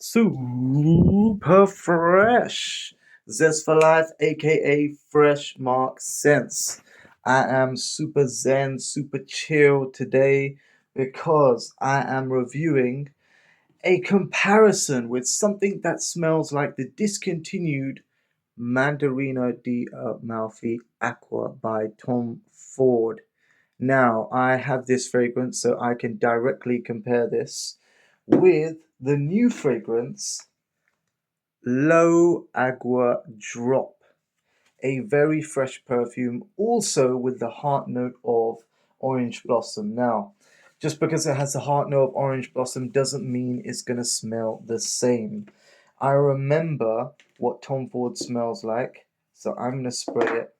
Super fresh. Zest for life, aka Fresh Mark Sense. I am super zen, super chill today because I am reviewing a comparison with something that smells like the discontinued Mandarina di Amalfi Aqua by Tom Ford. Now, I have this fragrance, so I can directly compare this with the new fragrance, Low Agua Drop. A very fresh perfume, also with the heart note of orange blossom. Now, just because it has the heart note of orange blossom doesn't mean it's going to smell the same. I remember what Tom Ford smells like, so I'm going to spray it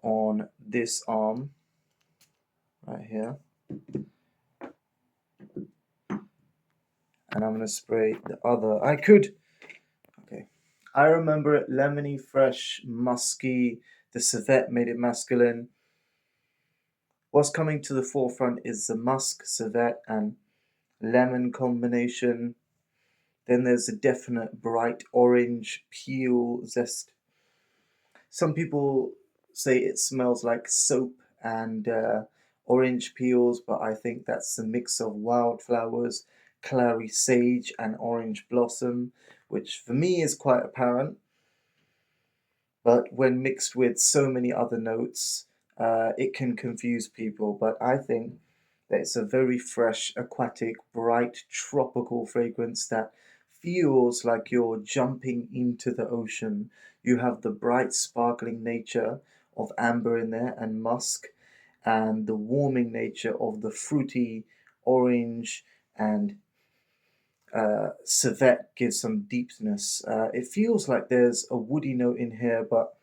on this arm right here. And I'm gonna spray the other. Okay. I remember it lemony, fresh, musky. The civet made it masculine. What's coming to the forefront is the musk, civet, and lemon combination. Then there's a definite bright orange peel zest. Some people say it smells like soap and orange peels, but I think that's a mix of wildflowers, clary sage, and orange blossom, which for me is quite apparent. But when mixed with so many other notes, it can confuse people. But I think that it's a very fresh, aquatic, bright, tropical fragrance that feels like you're jumping into the ocean. You have the bright, sparkling nature of amber in there and musk, and the warming nature of the fruity orange and civet gives some deepness. It feels like there's a woody note in here, but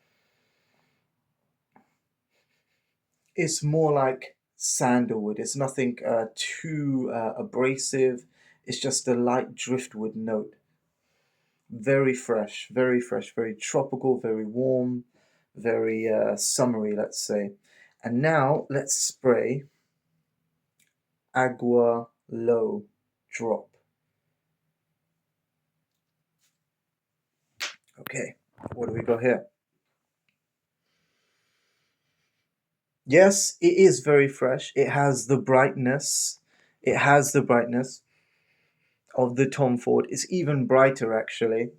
it's more like sandalwood. It's nothing too abrasive. It's just a light driftwood note. Very fresh, very tropical, very warm, very summery, let's say. And now let's spray Agua Low Drop. Okay, what do we got here? Yes, it is very fresh. It has the brightness. It has the brightness of the Tom Ford. It's even brighter actually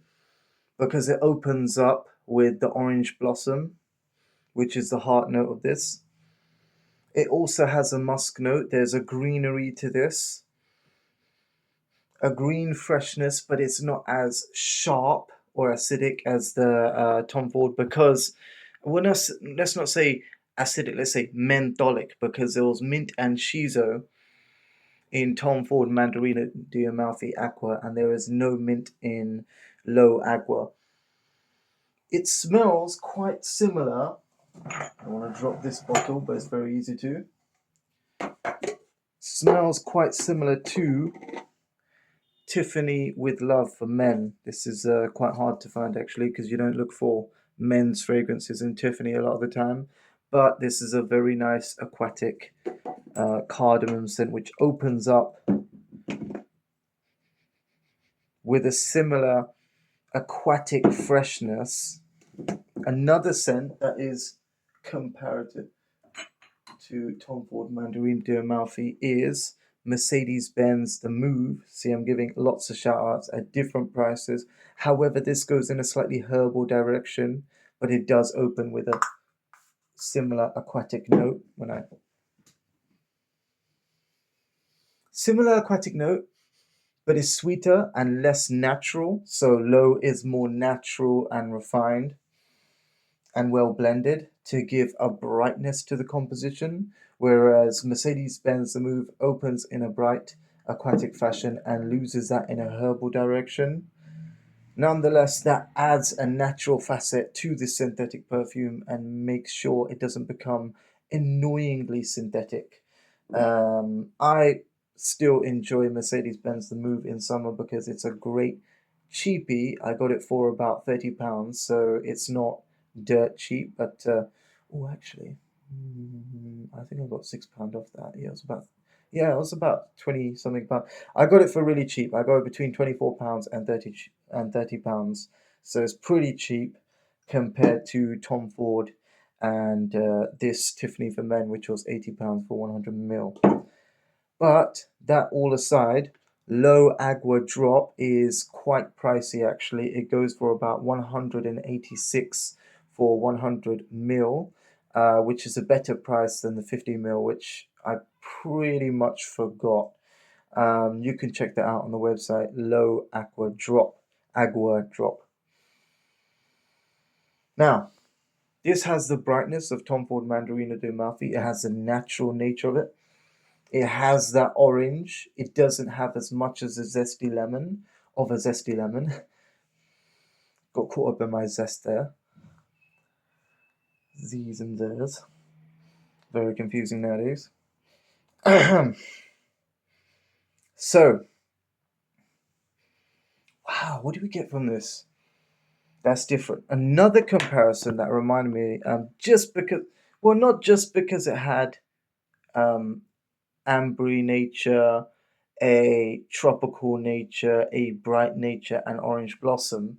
because it opens up with the orange blossom, which is the heart note of this. It also has a musk note. There's a greenery to this, a green freshness, but it's not as sharp or acidic as the Tom Ford because let's not say acidic, let's say mentholic because there was mint and shiso in Tom Ford Mandarina di Amalfi Aqua, and there is no mint in Low Agua. It smells quite similar. I want to drop this bottle, but it's very easy to. Smells quite similar to Tiffany with Love for Men. This is quite hard to find actually because you don't look for men's fragrances in Tiffany a lot of the time. But this is a very nice aquatic cardamom scent which opens up with a similar aquatic freshness. Another scent that is comparative to Tom Ford Mandarin de Amalfi is Mercedes-Benz The Move. See, I'm giving lots of shout outs at different prices. However, this goes in a slightly herbal direction, but it does open with a similar aquatic note. Similar aquatic note, but is sweeter and less natural. So low is more natural and refined and well blended to give a brightness to the composition, whereas Mercedes-Benz The Move opens in a bright aquatic fashion and loses that in a herbal direction. Nonetheless, that adds a natural facet to this synthetic perfume and makes sure it doesn't become annoyingly synthetic. I still enjoy Mercedes-Benz The Move in summer because it's a great cheapie. I got it for about £30, so it's not dirt cheap. But oh, actually, I think I got £6 off that. Yeah, Yeah, it was about 20 something pounds. I got it for really cheap. I got it between £24 and £30. So it's pretty cheap compared to Tom Ford and this Tiffany for Men, which was £80 for 100 ml. But that all aside, low Agua drop is quite pricey actually. It goes for about 186 for 100 ml, which is a better price than the 50 ml, which I pretty much forgot. You can check that out on the website. Low Agua drop. Agua drop. Now, this has the brightness of Tom Ford Mandarina de Amalfi. It has the natural nature of it. It has that orange. It doesn't have as much as a zesty lemon, of a zesty lemon. Got caught up in my zest there. Z's and theirs. Very confusing nowadays. So, wow, what do we get from this? That's different. Another comparison that reminded me, just because, well, not just because it had um, ambery nature, a tropical nature, a bright nature, and orange blossom.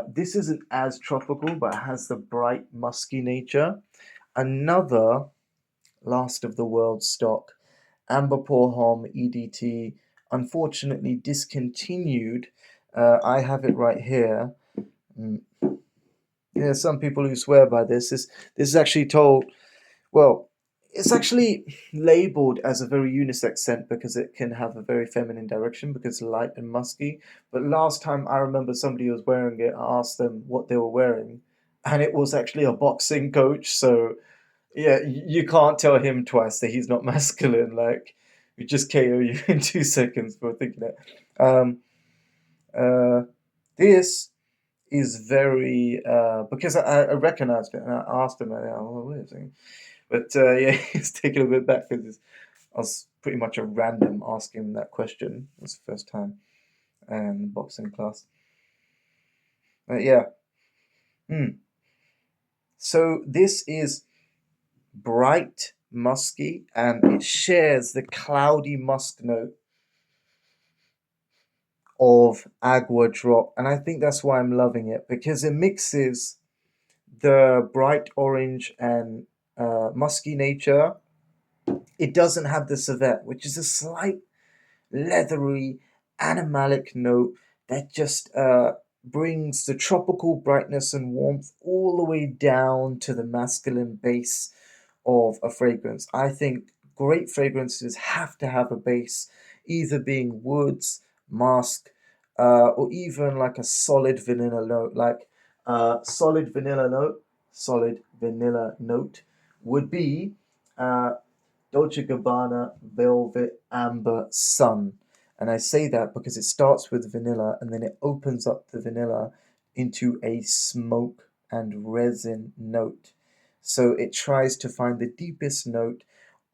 This isn't as tropical, but has the bright musky nature. Another last of the world stock, Amber Porhom EDT, unfortunately discontinued. I have it right here. Mm, yeah, some people who swear by this. This is actually told. Well, it's actually labeled as a very unisex scent because it can have a very feminine direction because it's light and musky. But last time I remember somebody was wearing it, I asked them what they were wearing, and it was actually a boxing coach. So yeah, you can't tell him twice that he's not masculine. Like, we just KO you in 2 seconds for thinking that. Um, uh, this is very because I recognized it and I asked him, oh, wait a second. But yeah, he's taken a bit back because I was pretty much a random asking him that question. It was the first time in boxing class. Yeah. Hmm. So this is bright, musky, and it shares the cloudy musk note of Agua Drop. And I think that's why I'm loving it because it mixes the bright orange and musky nature. It doesn't have the civet, which is a slight leathery, animalic note that just brings the tropical brightness and warmth all the way down to the masculine base of a fragrance. I think great fragrances have to have a base, either being woods, musk, or even like a solid vanilla note. Like solid vanilla note would be uh, Dolce Gabbana Velvet Amber Sun. And I say that because it starts with vanilla and then it opens up the vanilla into a smoke and resin note. So it tries to find the deepest note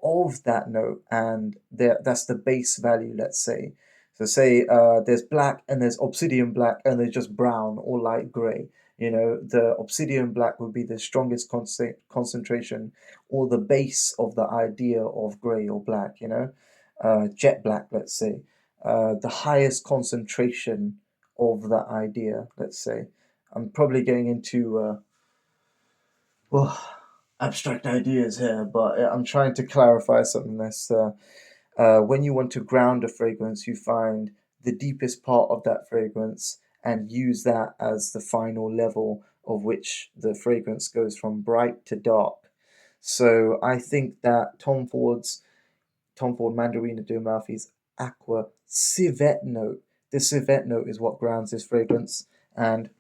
of that note, and that's the base value, let's say. So, say there's black and there's obsidian black and there's just brown or light gray. You know, the obsidian black would be the strongest concentration or the base of the idea of gray or black, jet black, let's say, the highest concentration of that idea, let's say. I'm probably getting into well, abstract ideas here, but I'm trying to clarify something that's when you want to ground a fragrance, you find the deepest part of that fragrance and use that as the final level of which the fragrance goes from bright to dark. So I think that Tom Ford Mandarina de Amalfi's Aqua Civet note. The civet note is what grounds this fragrance. And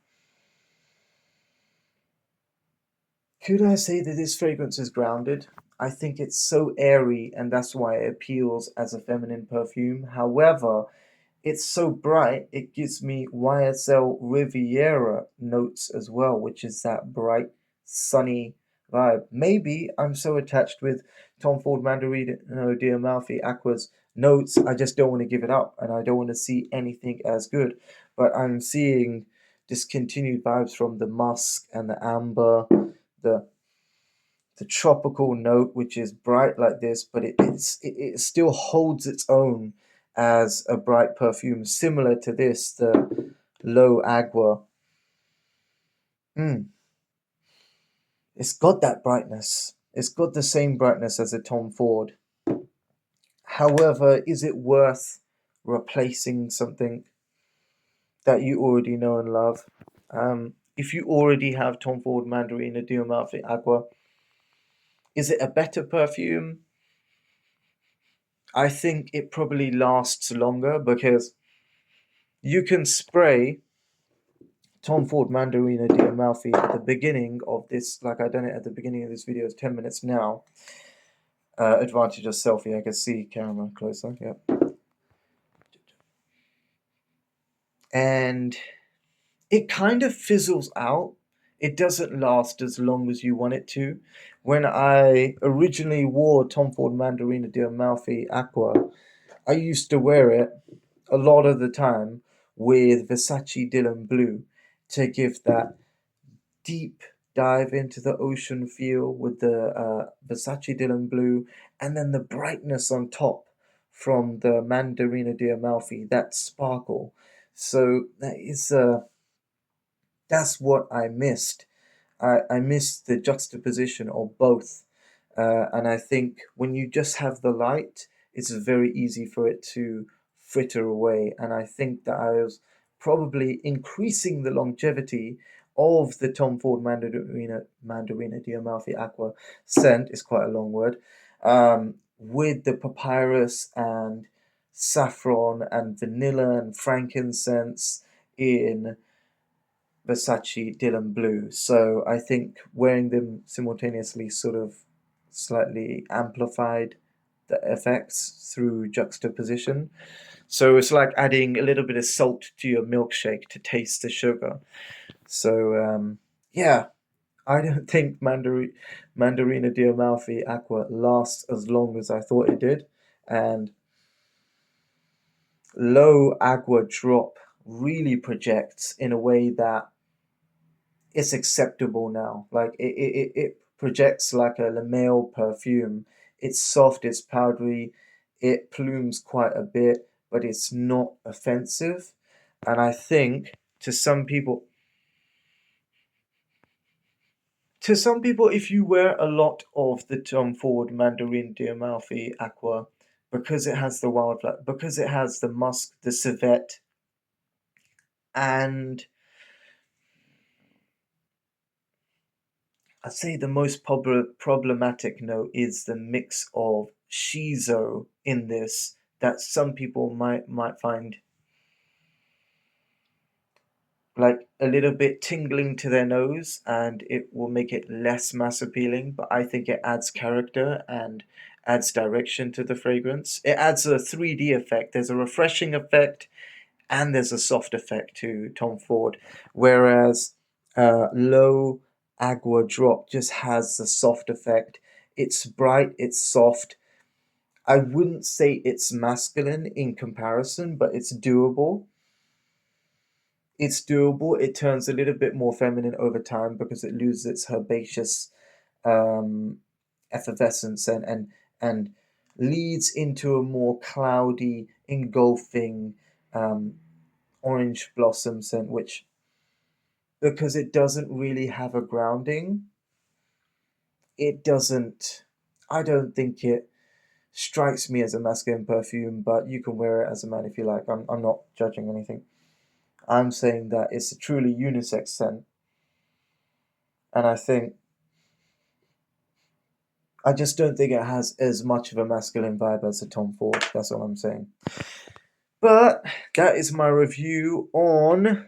could I say that this fragrance is grounded? I think it's so airy, and that's why it appeals as a feminine perfume. However, it's so bright, it gives me YSL Riviera notes as well, which is that bright, sunny vibe. Maybe I'm so attached with Tom Ford Mandarino di Amalfi Aqua's notes, I just don't want to give it up, and I don't want to see anything as good. But I'm seeing discontinued vibes from the musk and the amber, the the tropical note, which is bright like this, but it still holds its own as a bright perfume, similar to this, the Low Agua. Mm, it's got that brightness. It's got the same brightness as a Tom Ford. However, is it worth replacing something that you already know and love? If you already have Tom Ford Mandarina Diamalfi Agua, is it a better perfume? I think it probably lasts longer because you can spray Tom Ford Mandarina Diamalfi at the beginning of this, like I done it at the beginning of this video, it's 10 minutes now. Advantage of selfie, I can see camera closer, yep. And it kind of fizzles out. It doesn't last as long as you want it to. When I originally wore Tom Ford Mandarina Diamalfi Aqua, I used to wear it a lot of the time with Versace Dylan Blue to give that deep dive into the ocean feel with the Versace Dylan Blue, and then the brightness on top from the Mandarina Diamalfi, that sparkle. So that's what I missed. I missed the juxtaposition of both. And I think when you just have the light, it's very easy for it to fritter away. And I think that I was probably increasing the longevity of the Tom Ford Mandarina Diamalfi Aqua scent, is quite a long word, with the papyrus and saffron and vanilla and frankincense in Versace Dylan Blue. So I think wearing them simultaneously sort of slightly amplified the effects through juxtaposition. So it's like adding a little bit of salt to your milkshake to taste the sugar. So yeah, I don't think Mandarina Diamalfi Aqua lasts as long as I thought it did. And Low Agua Drop really projects in a way that it's acceptable now. Like it projects like a Lamel perfume. It's soft, it's powdery, it plumes quite a bit, but it's not offensive. And I think to some people, if you wear a lot of the Tom Ford Mandarin Diamalfi Aqua, because it has the wildflower, because it has the musk, the civet, and I'd say the most problematic note is the mix of shiso in this that some people might find like a little bit tingling to their nose, and it will make it less mass appealing, but I think it adds character and adds direction to the fragrance. It adds a 3D effect. There's a refreshing effect and there's a soft effect to Tom Ford, whereas Low Agua Drop just has the soft effect. It's bright, it's soft. I wouldn't say it's masculine in comparison, but it's doable. It's doable. It turns a little bit more feminine over time because it loses its herbaceous um, effervescence and leads into a more cloudy, engulfing um, orange blossom scent, which, because it doesn't really have a grounding, it doesn't, I don't think it strikes me as a masculine perfume, but you can wear it as a man if you like. I'm not judging anything. I'm saying that it's a truly unisex scent, and I just don't think it has as much of a masculine vibe as a Tom Ford. That's all I'm saying. But that is my review on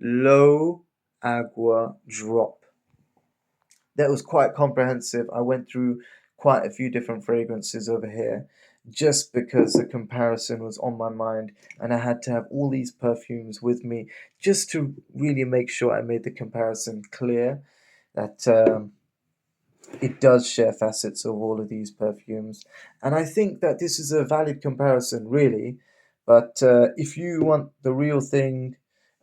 Low Agua Drop. That was quite comprehensive. I went through quite a few different fragrances over here just because the comparison was on my mind and I had to have all these perfumes with me just to really make sure I made the comparison clear that it does share facets of all of these perfumes. And I think that this is a valid comparison, really. But if you want the real thing,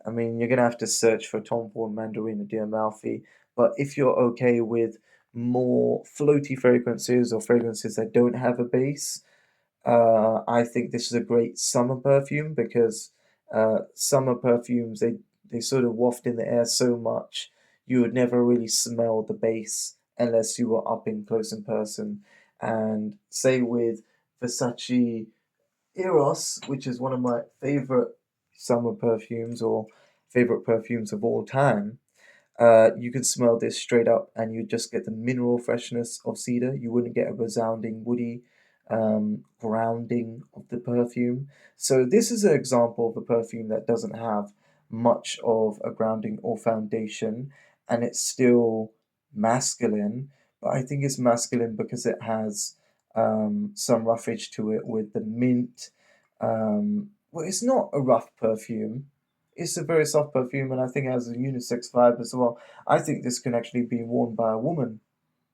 I mean, you're going to have to search for Tom Ford Mandarina Diamalfi. But if you're okay with more floaty fragrances or fragrances that don't have a base, I think this is a great summer perfume because summer perfumes they sort of waft in the air so much you would never really smell the base unless you were up in close in person. And say with Versace Eros, which is one of my favorite summer perfumes or favorite perfumes of all time, you can smell this straight up, and you just get the mineral freshness of cedar. You wouldn't get a resounding woody grounding of the perfume. So this is an example of a perfume that doesn't have much of a grounding or foundation, and it's still masculine. But I think it's masculine because it has some roughage to it with the mint. Well, it's not a rough perfume, it's a very soft perfume, and I think it has a unisex vibe as well. I think this can actually be worn by a woman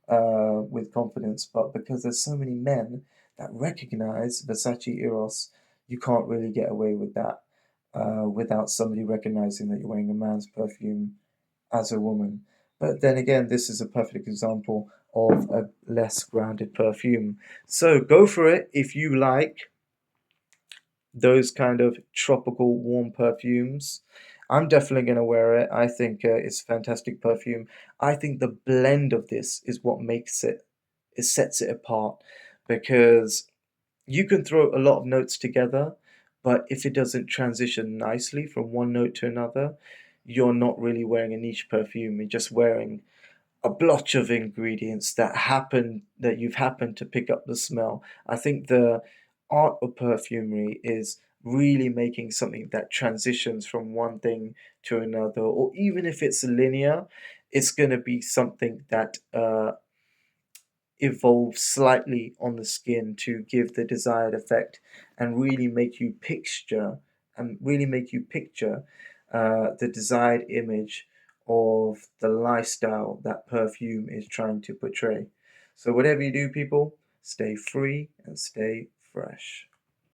with confidence, but because there's so many men that recognize Versace Eros, you can't really get away with that without somebody recognizing that you're wearing a man's perfume as a woman. But then again, this is a perfect example of a less grounded perfume. So go for it if you like those kind of tropical warm perfumes. I'm definitely going to wear it. I think it's a fantastic perfume. I think the blend of this is what makes it, it sets it apart because you can throw a lot of notes together, but if it doesn't transition nicely from one note to another, you're not really wearing a niche perfume. You're just wearing a blotch of ingredients that you've happened to pick up the smell. I think the art of perfumery is really making something that transitions from one thing to another, or even if it's linear, it's going to be something that evolve slightly on the skin to give the desired effect and really make you picture the desired image of the lifestyle that perfume is trying to portray. So whatever you do, people, stay free and stay fresh.